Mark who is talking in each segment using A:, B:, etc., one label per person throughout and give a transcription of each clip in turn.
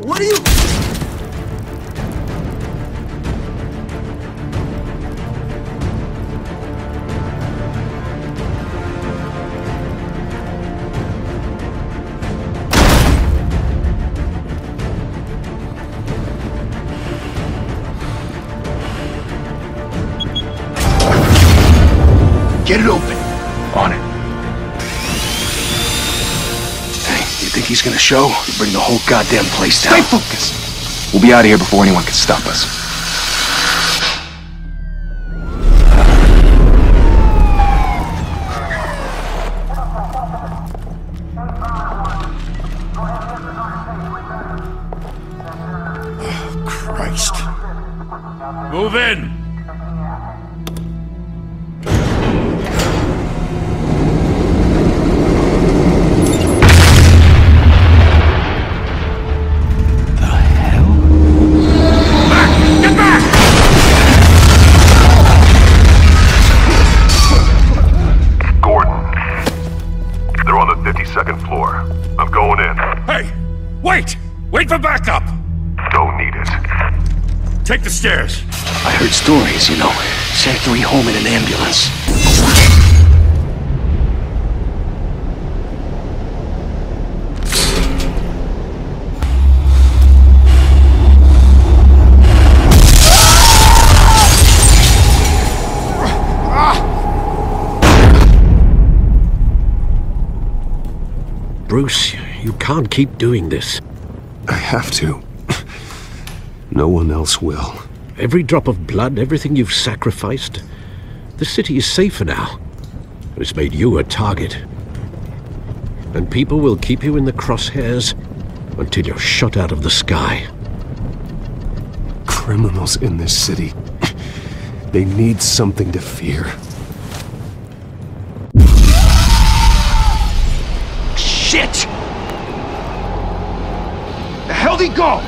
A: What are you...
B: Get it open. On it. Hey, you think he's gonna show? You bring the whole goddamn place down.
C: Stay focused! We'll be out of here before anyone can stop us.
B: Oh, Christ.
D: Move in!
E: Second floor. I'm going in.
D: Hey! Wait! Wait for backup!
E: Don't need it.
D: Take the stairs.
B: I heard stories, you know. Sent 3 home in an ambulance.
F: Bruce, you can't keep doing this.
C: I have to. No one else will.
F: Every drop of blood, everything you've sacrificed. The city is safer now. It's made you a target. And people will keep you in the crosshairs until you're shot out of the sky.
C: Criminals in this city. They need something to fear.
B: Shit! The hell'd he go?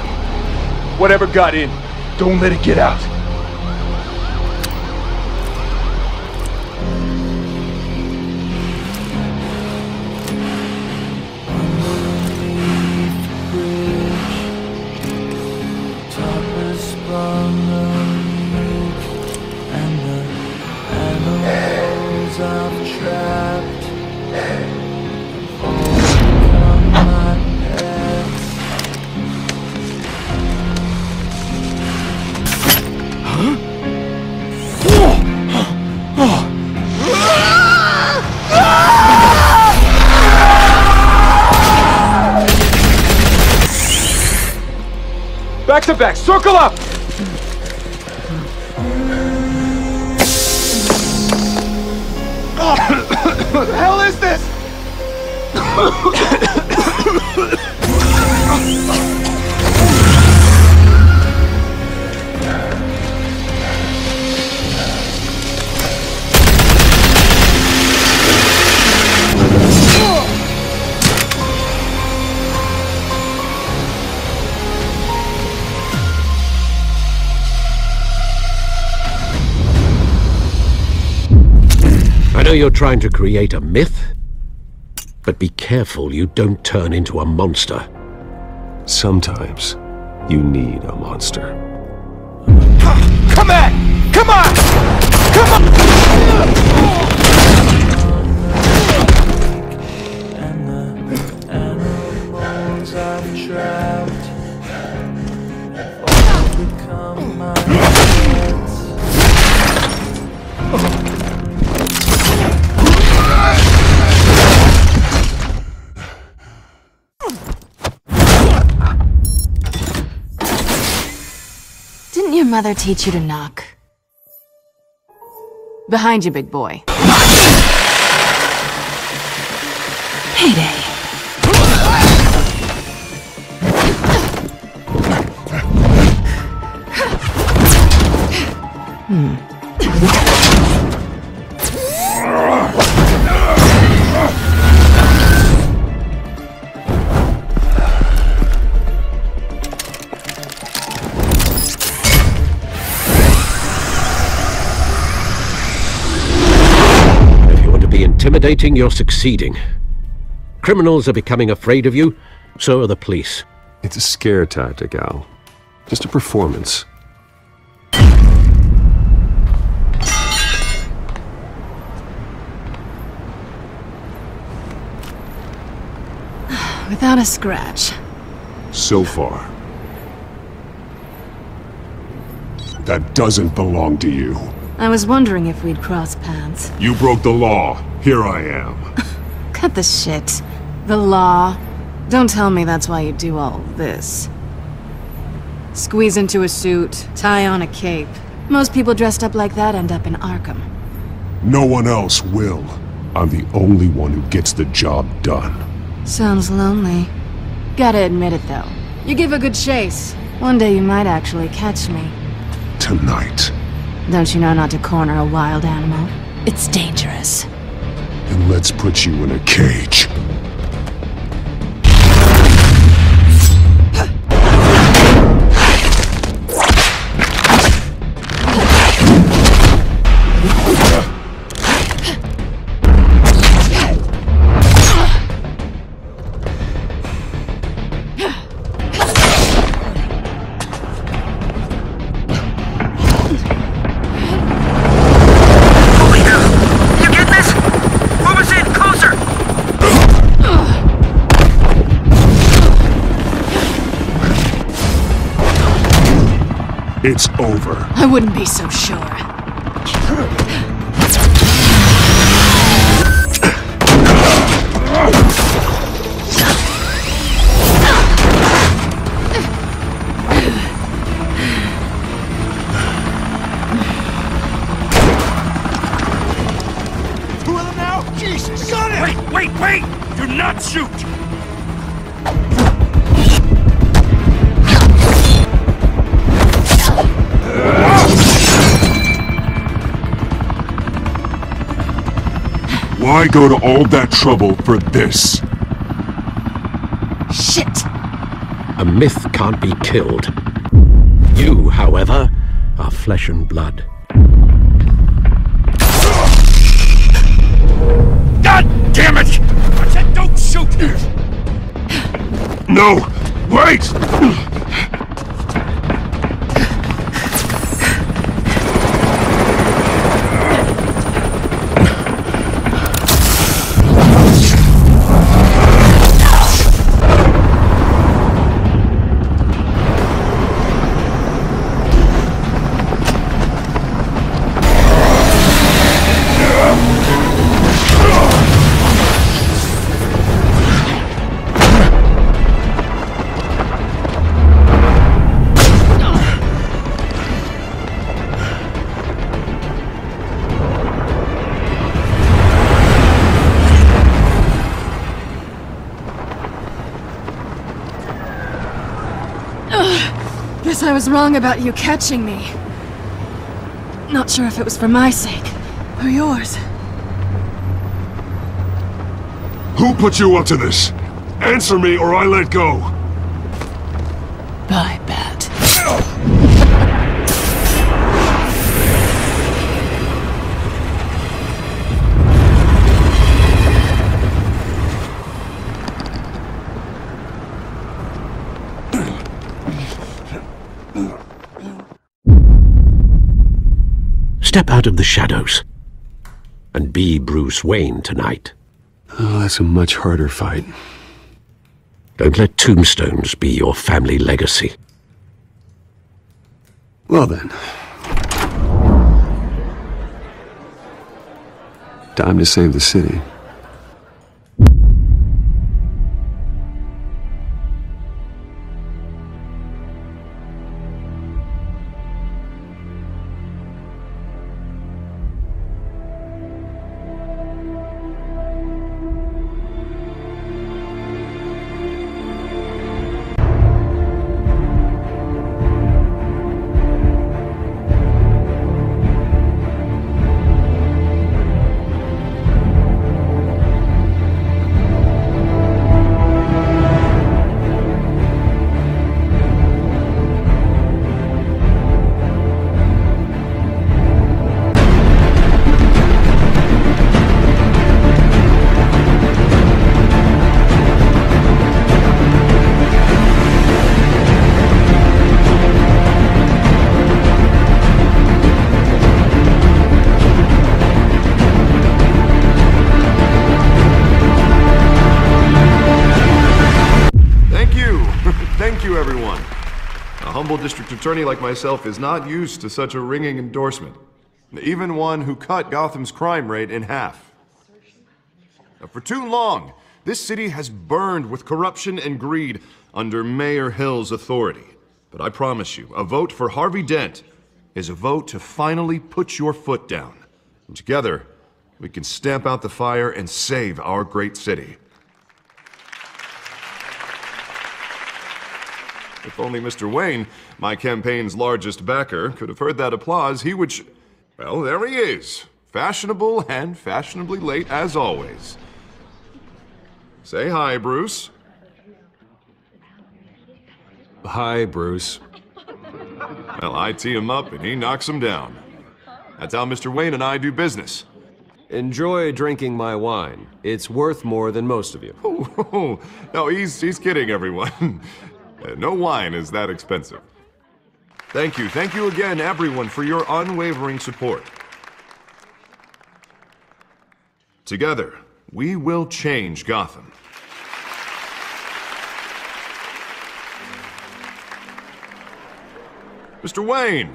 A: Whatever got in, don't let it get out. Back to back, circle up! What the hell is this?
F: I know you're trying to create a myth, but be careful you don't turn into a monster.
C: Sometimes you need a monster.
A: Come at! Come on! Come on!
G: And the animals I've trapped all become my pets.
H: Didn't your mother teach you to knock? Behind you, big boy. Payday.
F: Intimidating, you're succeeding. Criminals are becoming afraid of you, so are the police.
C: It's a scare tactic, Al. Just a performance.
H: Without a scratch.
C: So far. That doesn't belong to you.
H: I was wondering if we'd cross paths.
C: You broke the law. Here I am.
H: Cut the shit. The law. Don't tell me that's why you do all this. Squeeze into a suit, tie on a cape. Most people dressed up like that end up in Arkham.
C: No one else will. I'm the only one who gets the job done.
H: Sounds lonely. Gotta admit it, though. You give a good chase. One day you might actually catch me.
C: Tonight.
H: Don't you know not to corner a wild animal? It's dangerous.
C: And let's put you in a cage. It's over.
H: I wouldn't be so sure.
D: Two of them now? Jesus! Got it! Wait! Do not shoot!
C: Why go to all that trouble for this?
H: Shit!
F: A myth can't be killed. You, however, are flesh and blood.
D: God damn it! I said don't shoot!
C: No! Wait!
H: Guess I was wrong about you catching me. Not sure if it was for my sake, or yours.
C: Who put you up to this? Answer me or I let go!
H: Bye, Bat.
F: Step out of the shadows and be Bruce Wayne tonight.
B: Oh, that's a much harder fight.
F: Don't let tombstones be your family legacy.
B: Well then. Time to save the city.
E: humble district attorney like myself is not used to such a ringing endorsement. Even one who cut Gotham's crime rate in half. Now, for too long, this city has burned with corruption and greed under Mayor Hill's authority. But I promise you, a vote for Harvey Dent is a vote to finally put your foot down. And together, we can stamp out the fire and save our great city. If only Mr. Wayne, my campaign's largest backer, could have heard that applause, he would well, there he is. Fashionable and fashionably late as always. Say hi, Bruce.
B: Hi, Bruce.
E: Well, I tee him up and he knocks him down. That's how Mr. Wayne and I do business.
I: Enjoy drinking my wine. It's worth more than most of you.
E: Oh, no, he's kidding, everyone. No wine is that expensive. Thank you again, everyone, for your unwavering support. Together, we will change Gotham. Mr. Wayne,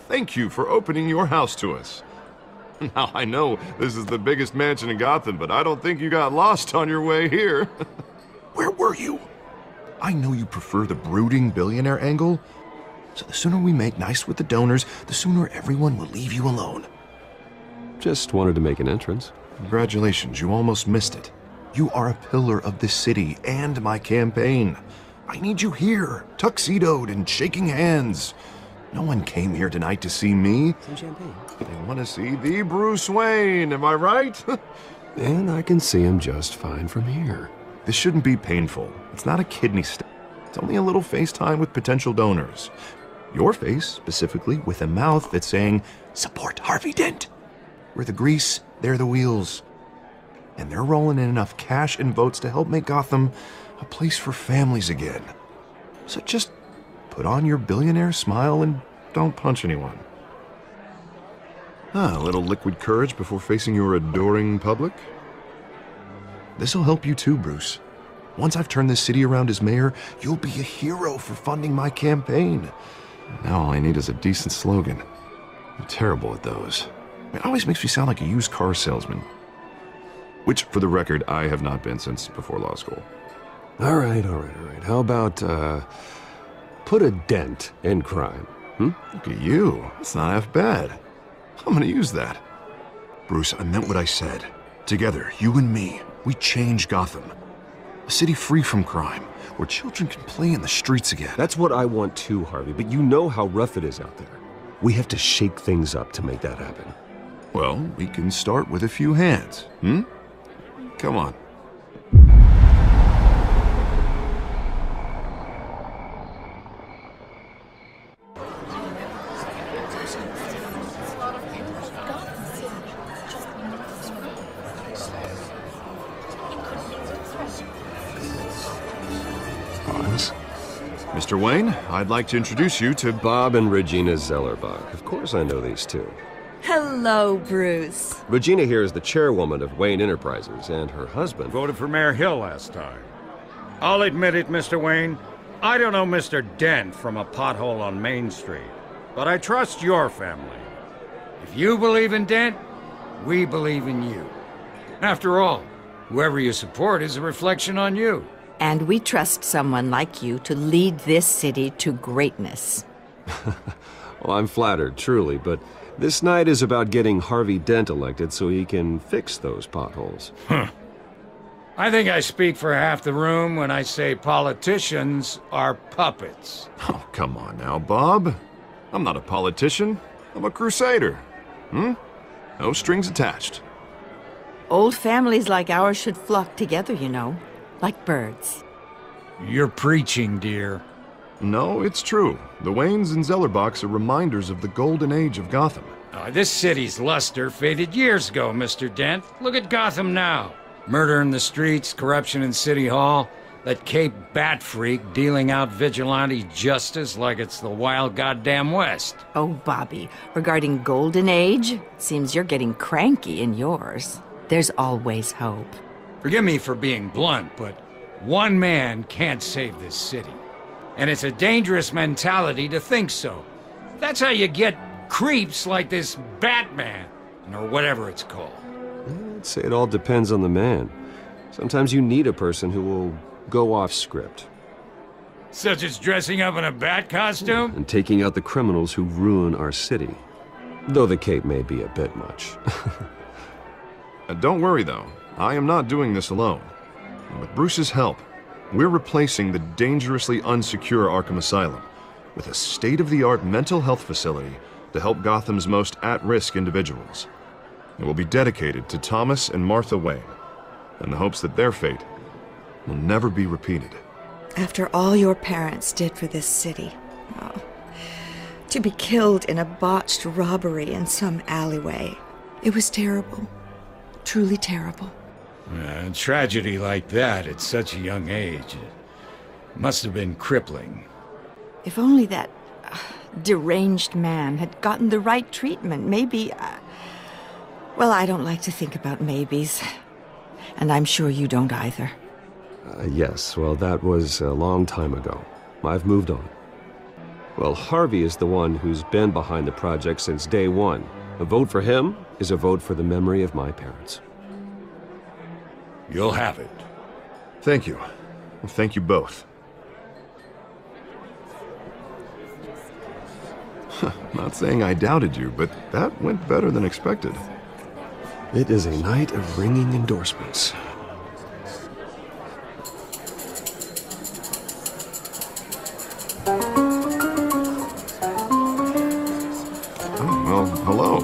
E: thank you for opening your house to us. Now, I know this is the biggest mansion in Gotham, but I don't think you got lost on your way here. Where were you? I know you prefer the brooding billionaire angle, so the sooner we make nice with the donors, the sooner everyone will leave you alone.
B: Just wanted to make an entrance.
E: Congratulations, you almost missed it. You are a pillar of this city and my campaign. I need you here, tuxedoed and shaking hands. No one came here tonight to see me.
I: Some champagne.
E: They want to see the Bruce Wayne, am I right?
B: And I can see him just fine from here.
E: This shouldn't be painful. It's not a kidney stone. It's only a little FaceTime with potential donors. Your face, specifically, with a mouth that's saying, support Harvey Dent. We're the grease, they're the wheels. And they're rolling in enough cash and votes to help make Gotham a place for families again. So just put on your billionaire smile and don't punch anyone. A little liquid courage before facing your adoring public. This'll help you too, Bruce. Once I've turned this city around as mayor, you'll be a hero for funding my campaign. Now all I need is a decent slogan. I'm terrible at those. It always makes me sound like a used car salesman. Which, for the record, I have not been since before law school.
B: All right. How about, put a dent in crime,
E: Look at you. It's not half bad. I'm gonna use that. Bruce, I meant what I said. Together, you and me, we change Gotham. A city free from crime, where children can play in the streets again.
B: That's what I want too, Harvey, but you know how rough it is out there. We have to shake things up to make that happen.
E: Well, we can start with a few hands, hmm? Come on. Mr. Wayne, I'd like to introduce you to
B: Bob and Regina Zellerbach. Of course I know these two.
J: Hello, Bruce.
B: Regina here is the chairwoman of Wayne Enterprises, and her husband...
D: Voted for Mayor Hill last time. I'll admit it, Mr. Wayne. I don't know Mr. Dent from a pothole on Main Street, but I trust your family. If you believe in Dent, we believe in you. After all, whoever you support is a reflection on you.
J: And we trust someone like you to lead this city to greatness.
B: Well, I'm flattered, truly, but this night is about getting Harvey Dent elected so he can fix those potholes.
D: I think I speak for half the room when I say politicians are puppets.
E: Oh, come on now, Bob. I'm not a politician. I'm a crusader. No strings attached.
J: Old families like ours should flock together, you know. Like birds.
D: You're preaching, dear.
E: No, it's true. The Waynes and Zellerbachs are reminders of the golden age of Gotham.
D: This city's luster faded years ago, Mr. Dent. Look at Gotham now. Murder in the streets, corruption in City Hall, that Cape Bat freak dealing out vigilante justice like it's the wild goddamn West.
J: Oh, Bobby, regarding Golden Age, seems you're getting cranky in yours. There's always hope.
D: Forgive me for being blunt, but one man can't save this city. And it's a dangerous mentality to think so. That's how you get creeps like this Batman, or whatever it's called.
B: I'd say it all depends on the man. Sometimes you need a person who will go off script.
D: Such as dressing up in a bat costume?
B: And taking out the criminals who ruin our city. Though the cape may be a bit much.
E: Don't worry, though. I am not doing this alone. And with Bruce's help, we're replacing the dangerously unsecure Arkham Asylum with a state-of-the-art mental health facility to help Gotham's most at-risk individuals. It will be dedicated to Thomas and Martha Wayne, in the hopes that their fate will never be repeated.
K: After all your parents did for this city, to be killed in a botched robbery in some alleyway, it was terrible. Truly terrible.
D: A tragedy like that at such a young age must have been crippling.
J: If only that deranged man had gotten the right treatment, maybe... well, I don't like to think about maybes. And I'm sure you don't either.
B: Yes, well, that was a long time ago. I've moved on. Well, Harvey is the one who's been behind the project since day one. A vote for him is a vote for the memory of my parents.
D: You'll have it.
E: Thank you. Thank you both. Not saying I doubted you, but that went better than expected.
B: It is a night of ringing endorsements.
E: Oh, well, hello.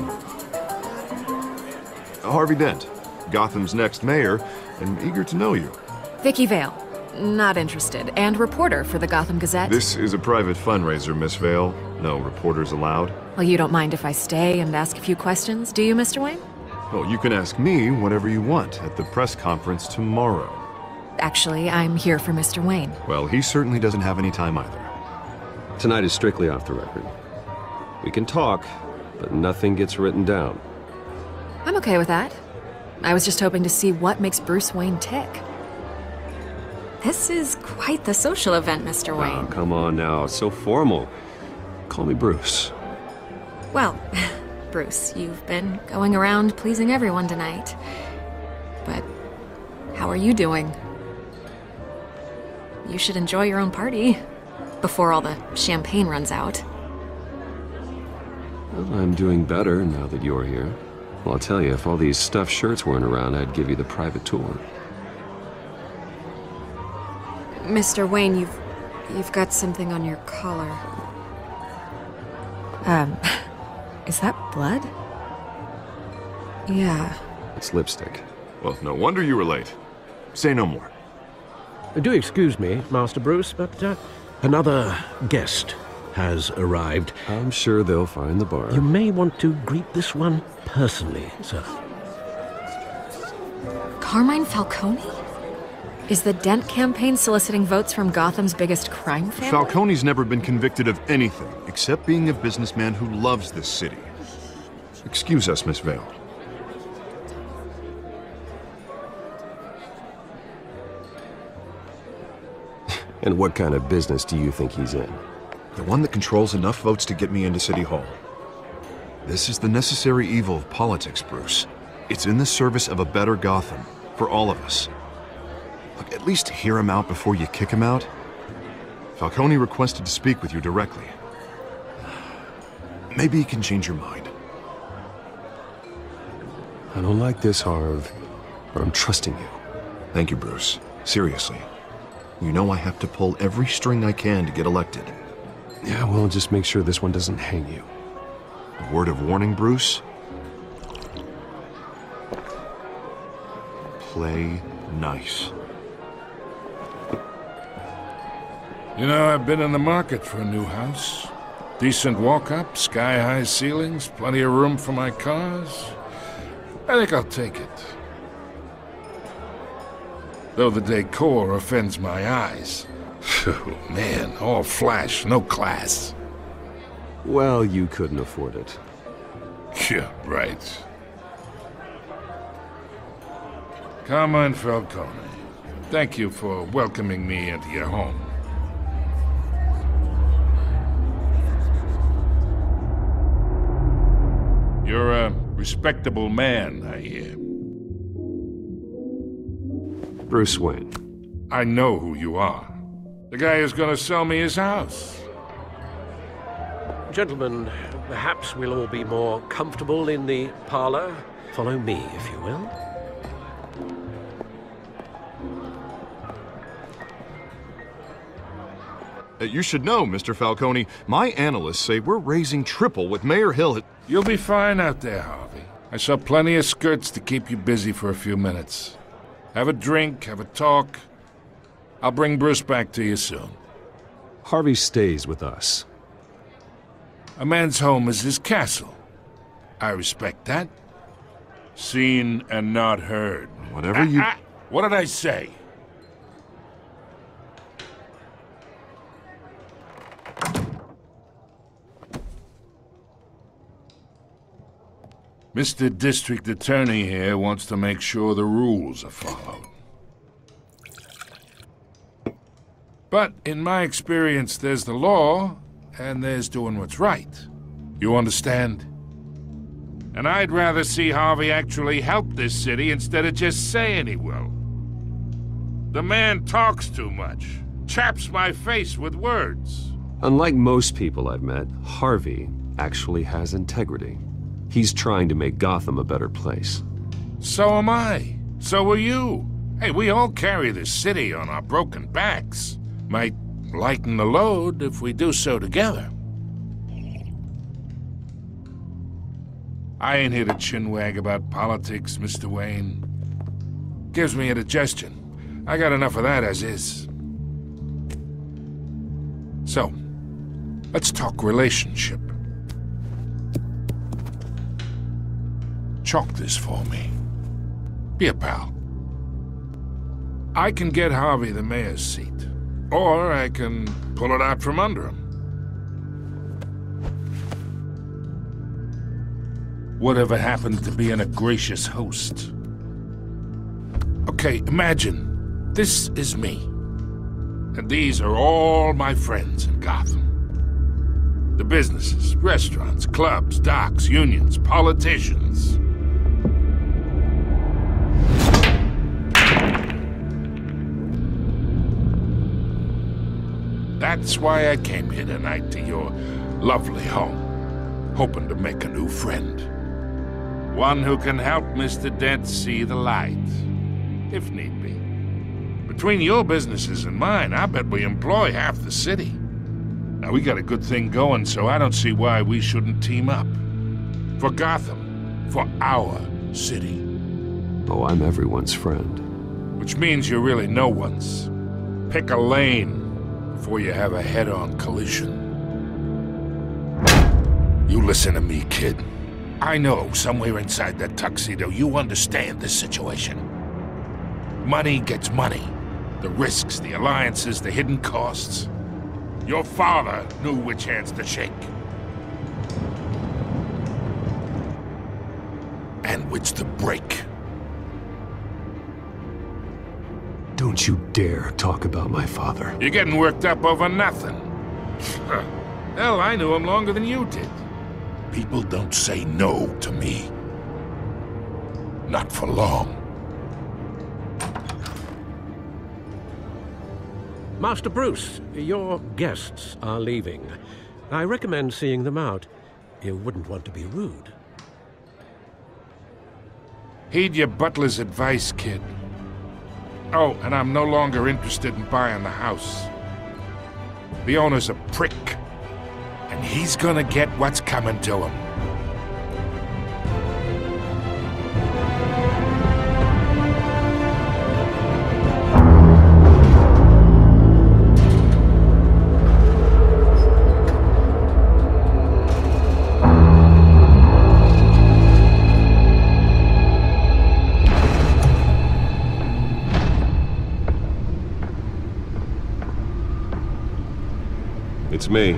E: Harvey Dent, Gotham's next mayor, and eager to know you.
H: Vicky Vale. Not interested. And reporter for the Gotham Gazette.
E: This is a private fundraiser, Miss Vale. No reporters allowed.
H: Well, you don't mind if I stay and ask a few questions, do you, Mr. Wayne?
E: Well, you can ask me whatever you want at the press conference tomorrow.
H: Actually, I'm here for Mr. Wayne.
E: Well, he certainly doesn't have any time either.
B: Tonight is strictly off the record. We can talk, but nothing gets written down.
H: I'm okay with that. I was just hoping to see what makes Bruce Wayne tick. This is quite the social event, Mr. Wayne.
B: Oh, come on now, it's so formal. Call me Bruce.
H: Well, Bruce, you've been going around pleasing everyone tonight. But how are you doing? You should enjoy your own party before all the champagne runs out.
B: Well, I'm doing better now that you're here. Well, I'll tell you, if all these stuffed shirts weren't around, I'd give you the private tour.
L: Mr. Wayne, you've got something on your collar.
H: Is that blood? Yeah.
B: It's lipstick.
E: Well, no wonder you were late. Say no more.
F: Do excuse me, Master Bruce, but another guest has arrived.
B: I'm sure they'll find the bar.
F: You may want to greet this one personally, sir.
L: Carmine Falcone? Is the Dent campaign soliciting votes from Gotham's biggest crime family?
E: Falcone's never been convicted of anything, except being a businessman who loves this city. Excuse us, Miss Vale.
B: And what kind of business do you think he's in?
E: The one that controls enough votes to get me into City Hall. This is the necessary evil of politics, Bruce. It's in the service of a better Gotham, for all of us. Look, at least hear him out before you kick him out. Falcone requested to speak with you directly. Maybe he can change your mind.
B: I don't like this, Harv, but I'm trusting you.
E: Thank you, Bruce. Seriously. You know I have to pull every string I can to get elected.
B: Yeah, well, just make sure this one doesn't hang you.
E: A word of warning, Bruce? Play nice.
M: You know, I've been in the market for a new house. Decent walk-up, sky-high ceilings, plenty of room for my cars. I think I'll take it. Though the decor offends my eyes. Oh, man, all flash, no class.
B: Well, you couldn't afford it.
M: Yeah, right. Carmine Falcone, thank you for welcoming me into your home. You're a respectable man, I hear.
B: Bruce Wayne.
M: I know who you are. The guy who's gonna sell me his house.
F: Gentlemen, perhaps we'll all be more comfortable in the parlor. Follow me, if you will.
E: You should know, Mr. Falcone, my analysts say we're raising triple what Mayor Hill had...
M: You'll be fine out there, Harvey. I saw plenty of skirts to keep you busy for a few minutes. Have a drink, have a talk. I'll bring Bruce back to you soon.
B: Harvey stays with us.
M: A man's home is his castle. I respect that. Seen and not heard.
E: Whatever you...
M: What did I say? Mr. District Attorney here wants to make sure the rules are followed. But in my experience, there's the law, and there's doing what's right. You understand? And I'd rather see Harvey actually help this city instead of just saying he will. The man talks too much, chaps my face with words.
B: Unlike most people I've met, Harvey actually has integrity. He's trying to make Gotham a better place.
M: So am I. So are you. Hey, we all carry this city on our broken backs. Might lighten the load if we do so together. I ain't here to chinwag about politics, Mr. Wayne. Gives me indigestion. I got enough of that as is. So, let's talk relationship. Chalk this for me. Be a pal. I can get Harvey the mayor's seat, or I can pull it out from under him. Whatever happened to being a gracious host? Okay, imagine this is me, and these are all my friends in Gotham. The businesses, restaurants, clubs, docks, unions, politicians. That's why I came here tonight to your lovely home, hoping to make a new friend. One who can help Mr. Dent see the light, if need be. Between your businesses and mine, I bet we employ half the city. Now, we got a good thing going, so I don't see why we shouldn't team up. For Gotham. For our city.
B: Oh, I'm everyone's friend.
M: Which means you're really no one's. Pick a lane before you have a head-on collision. You listen to me, kid. I know somewhere inside that tuxedo you understand this situation. Money gets money. The risks, the alliances, the hidden costs. Your father knew which hands to shake. And which to break.
B: Don't you dare talk about my father.
M: You're getting worked up over nothing. Hell, I knew him longer than you did. People don't say no to me. Not for long.
F: Master Bruce, your guests are leaving. I recommend seeing them out. You wouldn't want to be rude.
M: Heed your butler's advice, kid. Oh, and I'm no longer interested in buying the house. The owner's a prick. And he's gonna get what's coming to him.
B: It's me.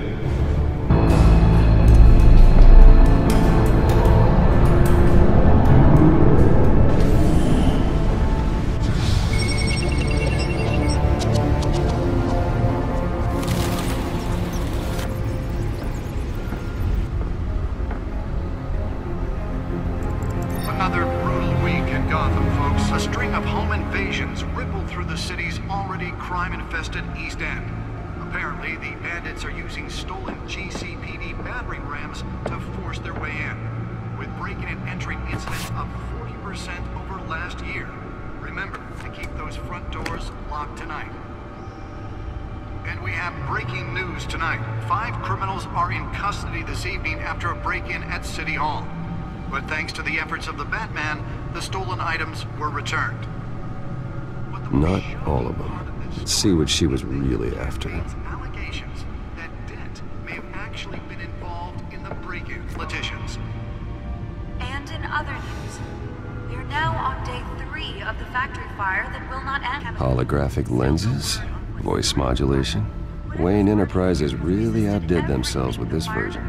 N: Another brutal week in Gotham, folks. A string of home invasions rippled through the city's already crime-infested East End. Apparently, the bandits are using stolen GCPD battering rams to force their way in, with break-in and entry incidents up 40% over last year. Remember to keep those front doors locked tonight. And we have breaking news tonight. 5 criminals are in custody this evening after a break-in at City Hall. But thanks to the efforts of the Batman, the stolen items were returned.
B: Not all of them. Let's see what she was really after.
N: Allegations that Dent may have actually been involved in the break-in. Letitions.
O: And in other news, we're now on day 3 of the factory fire that will not end.
B: Holographic lenses? Voice modulation? Wayne Enterprises really outdid themselves with this version.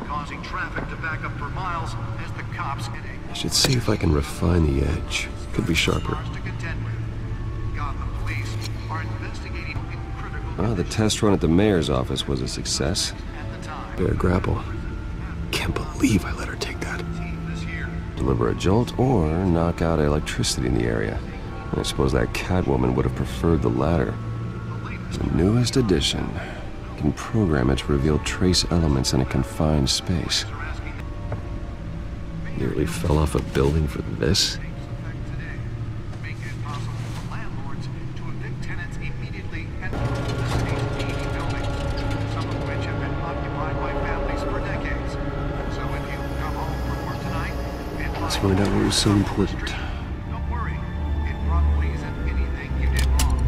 N: Causing traffic to back up for miles as the cops head.
B: I should see if I can refine the edge. Could be sharper. Oh, the test run at the mayor's office was a success. Bare grapple. Can't believe I let her take that. Deliver a jolt or knock out electricity in the area. I suppose that Catwoman would have preferred the latter. The newest addition. You can program it to reveal trace elements in a confined space. Nearly fell off a building for this. Let's find out what was so important.
N: Don't worry, it probably isn't anything you did wrong.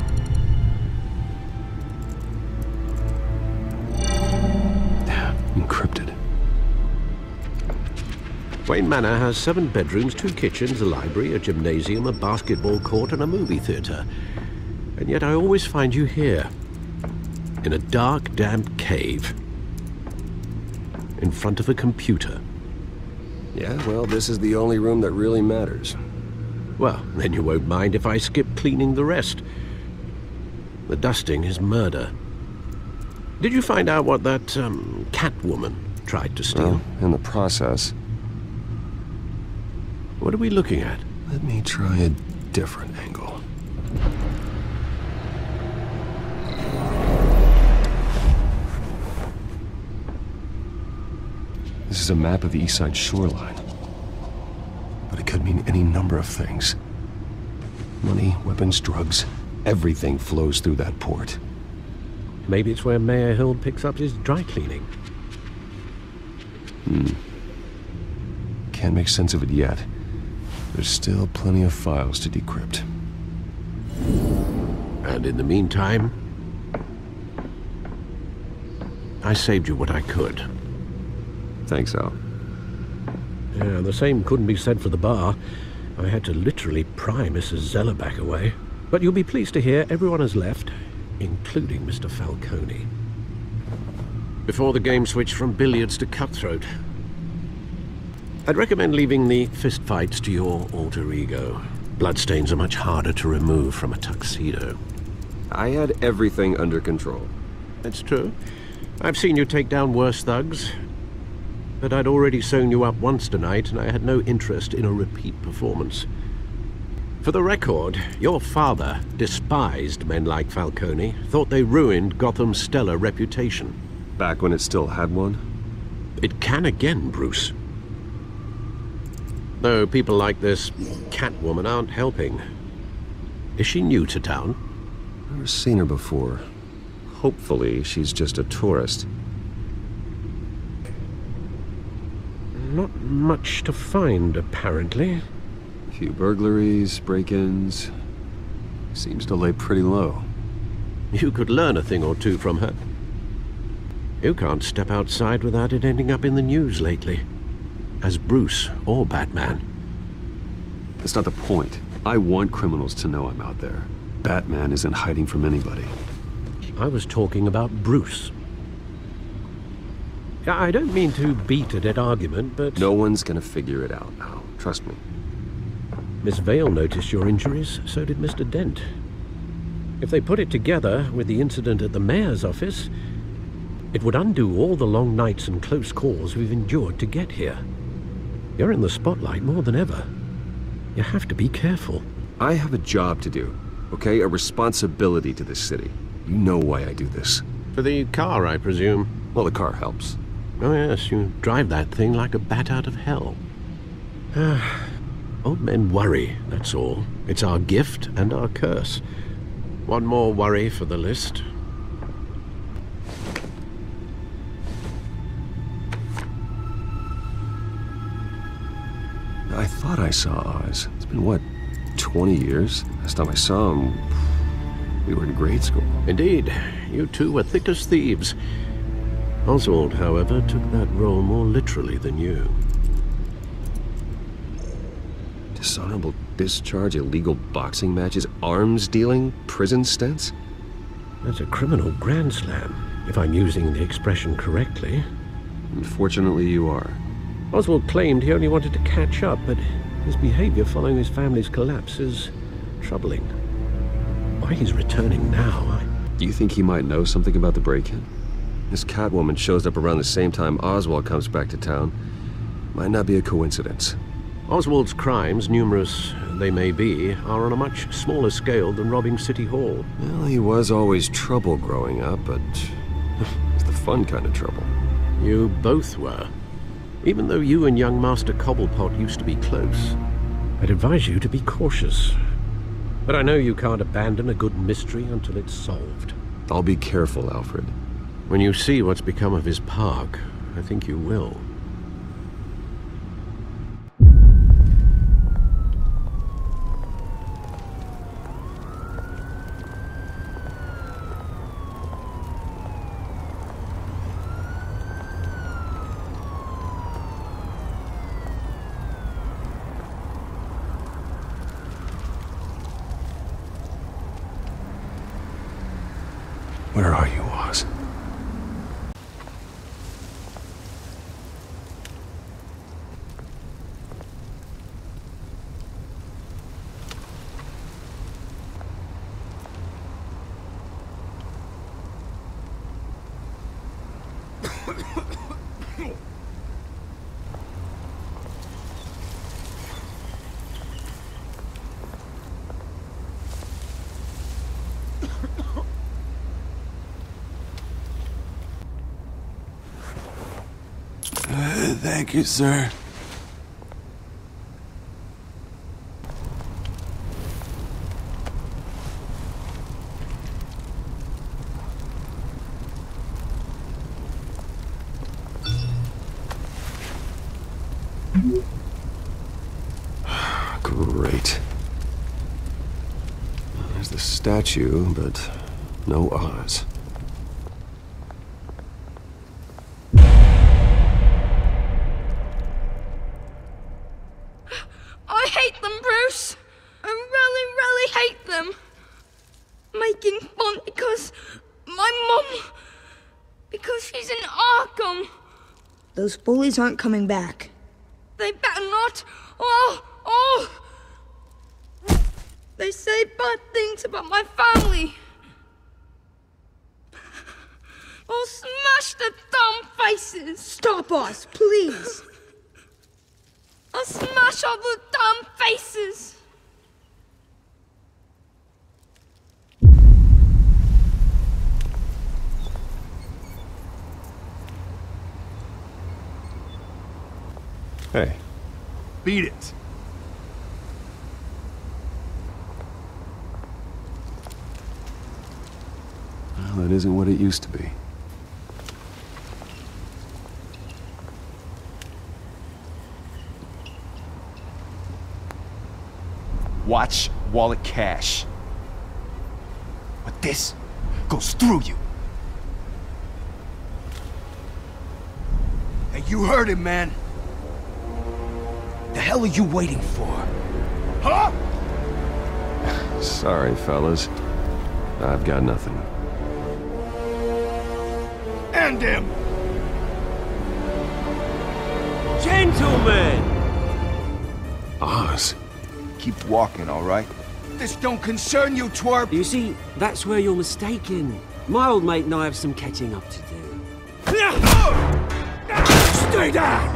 B: Encrypted.
F: Wayne Manor has 7 bedrooms, 2 kitchens, a library, a gymnasium, a basketball court, and a movie theater. And yet I always find you here, in a dark, damp cave, in front of a computer.
B: Yeah, well, this is the only room that really matters.
F: Well, then you won't mind if I skip cleaning the rest. The dusting is murder. Did you find out what that, Catwoman tried to steal?
B: Well, in the process.
F: What are we looking at?
B: Let me try a different angle. This is a map of the East Side shoreline. But it could mean any number of things. Money, weapons, drugs, Everything flows through that port.
F: Maybe it's where Mayor Hill picks up his dry cleaning.
B: Can't make sense of it yet. There's still plenty of files to decrypt.
F: And in the meantime, I saved you what I could.
B: Thanks, Al.
F: Yeah, the same couldn't be said for the bar. I had to literally pry Mrs. Zeller back away. But you'll be pleased to hear everyone has left, including Mr. Falcone. Before the game switched from billiards to cutthroat. I'd recommend leaving the fistfights to your alter ego. Bloodstains are much harder to remove from a tuxedo.
B: I had everything under control.
F: That's true. I've seen you take down worse thugs. But I'd already sewn you up once tonight, and I had no interest in a repeat performance. For the record, your father despised men like Falcone, thought they ruined Gotham's stellar reputation.
B: Back when it still had one?
F: It can again, Bruce. Though people like this Catwoman aren't helping. Is she new to town?
B: Never seen her before. Hopefully, she's just a tourist.
F: Not much to find, apparently.
B: A few burglaries, break-ins. Seems to lay pretty low.
F: You could learn a thing or two from her. You can't step outside without it ending up in the news lately. As Bruce or Batman.
B: That's not the point. I want criminals to know I'm out there. Batman isn't hiding from anybody.
F: I was talking about Bruce. I don't mean to beat a dead argument, but...
B: No one's gonna figure it out now. Trust me.
F: Miss Vale noticed your injuries, so did Mr. Dent. If they put it together with the incident at the mayor's office, it would undo all the long nights and close calls we've endured to get here. You're in the spotlight more than ever. You have to be careful.
B: I have a job to do, okay? A responsibility to this city. You know why I do this.
F: For the car, I presume.
B: Well, the car helps.
F: Oh yes, you drive that thing like a bat out of hell. Old men worry, that's all. It's our gift and our curse. One more worry for the list.
B: I thought I saw Oz. It's been, what, 20 years? Last time I saw him, we were in grade school.
F: Indeed. You two were thick as thieves. Oswald, however, took that role more literally than you.
B: Dishonorable discharge, illegal boxing matches, arms dealing, prison stints?
F: That's a criminal grand slam, if I'm using the expression correctly.
B: Unfortunately, you are.
F: Oswald claimed he only wanted to catch up, but his behavior following his family's collapse is troubling. Why he's returning now,
B: Do you think he might know something about the break-in? This Catwoman shows up around the same time Oswald comes back to town. Might not be a coincidence.
F: Oswald's crimes, numerous they may be, are on a much smaller scale than robbing City Hall.
B: Well, he was always trouble growing up, but it's the fun kind of trouble.
F: You both were. Even though you and young Master Cobblepot used to be close. I'd advise you to be cautious. But I know you can't abandon a good mystery until it's solved.
B: I'll be careful, Alfred.
F: When you see what's become of his park, I think you will.
B: Where are you, Oz?
P: Thank you, sir.
B: Great. There's the statue, but no Oz.
P: I hate them, Bruce. I really, really hate them. Making fun because my mum... because she's in Arkham.
K: Those bullies aren't coming back.
P: They better not. Oh! They say bad things about my family. I'll smash the dumb faces.
K: Stop us, please.
P: I'll smash all the dumb faces.
B: Hey.
A: Beat it.
B: Well, that isn't what it used to be.
A: Watch wallet cash. But this goes through you. Hey, you heard him, man. The hell are you waiting for? Huh?
B: Sorry, fellas. I've got nothing.
A: End him!
Q: Gentlemen!
B: Oz.
A: Keep walking, all right? This don't concern you, twerp!
Q: You see, that's where you're mistaken. My old mate and I have some catching up to do.
A: Stay down!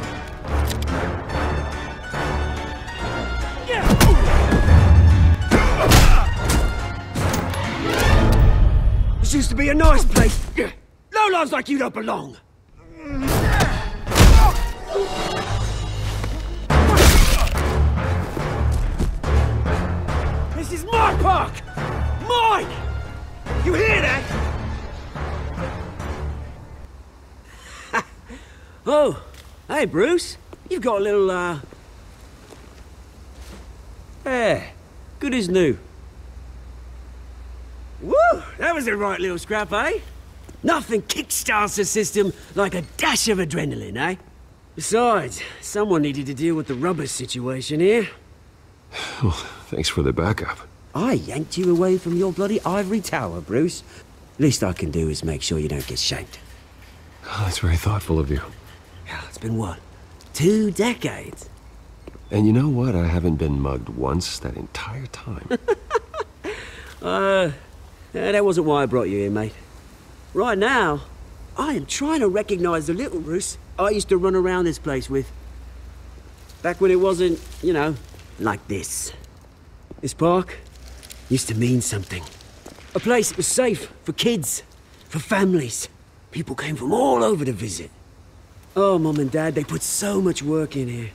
Q: This used to be a nice place. Lowlifes like you don't belong. This is my park! Mine! You hear that? Oh, hey Bruce. You've got a little, Yeah, good as new. Woo! That was a right little scrap, eh? Nothing kickstarts the system like a dash of adrenaline, eh? Besides, someone needed to deal with the rubber situation here.
B: Well, thanks for the backup.
Q: I yanked you away from your bloody ivory tower, Bruce. Least I can do is make sure you don't get shanked.
B: Oh, that's very thoughtful of you.
Q: Yeah, it's been what? 2 decades?
B: And you know what? I haven't been mugged once that entire time.
Q: That wasn't why I brought you here, mate. Right now, I am trying to recognize the little Bruce I used to run around this place with. Back when it wasn't, you know, like this. This park used to mean something. A place that was safe for kids, for families. People came from all over to visit. Oh, Mum and Dad, they put so much work in here.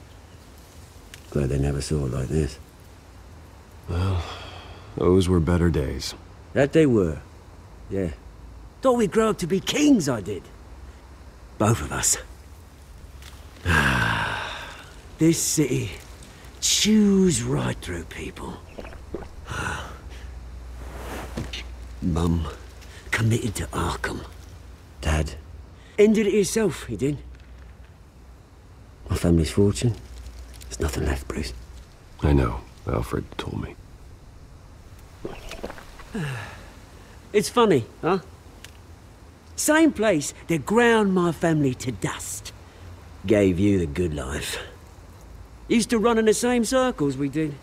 Q: Glad they never saw it like this.
B: Well, those were better days.
Q: That they were. Yeah. Thought we'd grow up to be kings, I did. Both of us. This city chews right through people. Mum committed to Arkham. Dad ended it himself, he did. My family's fortune. There's nothing left, Bruce.
B: I know. Alfred told me.
Q: It's funny, huh? Same place that ground my family to dust. Gave you the good life. Used to run in the same circles we did.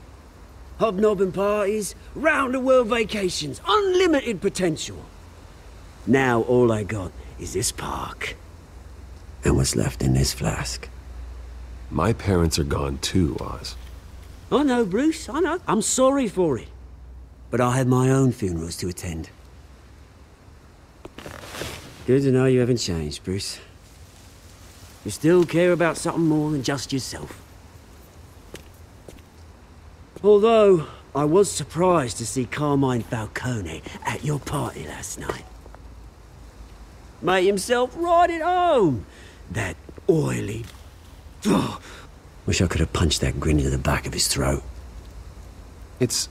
Q: Hobnobbing parties, round-the-world vacations, unlimited potential. Now all I got is this park. And what's left in this flask.
B: My parents are gone too, Oz.
Q: I know, Bruce, I know. I'm sorry for it. But I had my own funerals to attend. Good to know you haven't changed, Bruce. You still care about something more than just yourself. Although, I was surprised to see Carmine Falcone at your party last night. Made himself right at home. That oily... Wish I could have punched that grin into the back of his throat.
B: It's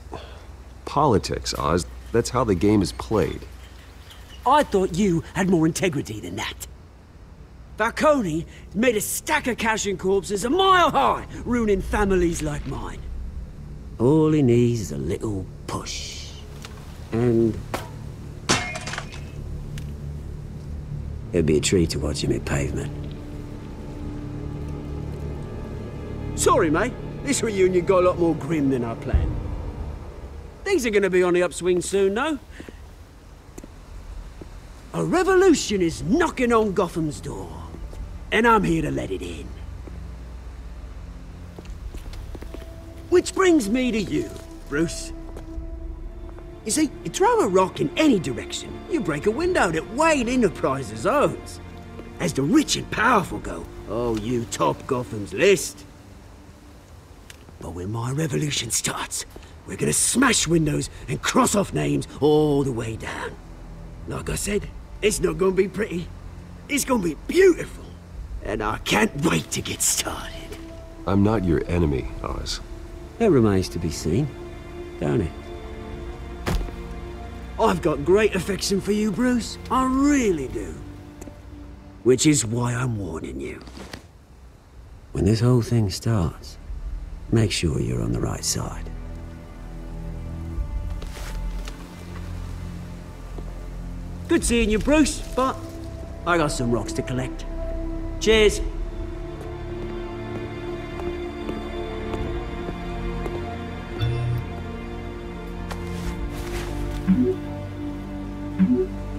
B: politics, Oz. That's how the game is played.
Q: I thought you had more integrity than that. Falcone made a stack of cash and corpses a mile high, ruining families like mine. All he needs is a little push. And... it'd be a treat to watch him hit pavement. Sorry, mate. This reunion got a lot more grim than I planned. Things are gonna be on the upswing soon, though. A revolution is knocking on Gotham's door, and I'm here to let it in. Which brings me to you, Bruce. You see, you throw a rock in any direction, you break a window that Wayne Enterprises owns. As the rich and powerful go, oh, you top Gotham's list. But when my revolution starts, we're gonna smash windows and cross off names all the way down. Like I said, it's not gonna be pretty. It's gonna be beautiful. And I can't wait to get started.
B: I'm not your enemy, Oz.
Q: That remains to be seen, don't it? I've got great affection for you, Bruce. I really do. Which is why I'm warning you. When this whole thing starts, make sure you're on the right side. Good seeing you, Bruce, but I got some rocks to collect. Cheers.
R: Mm-hmm.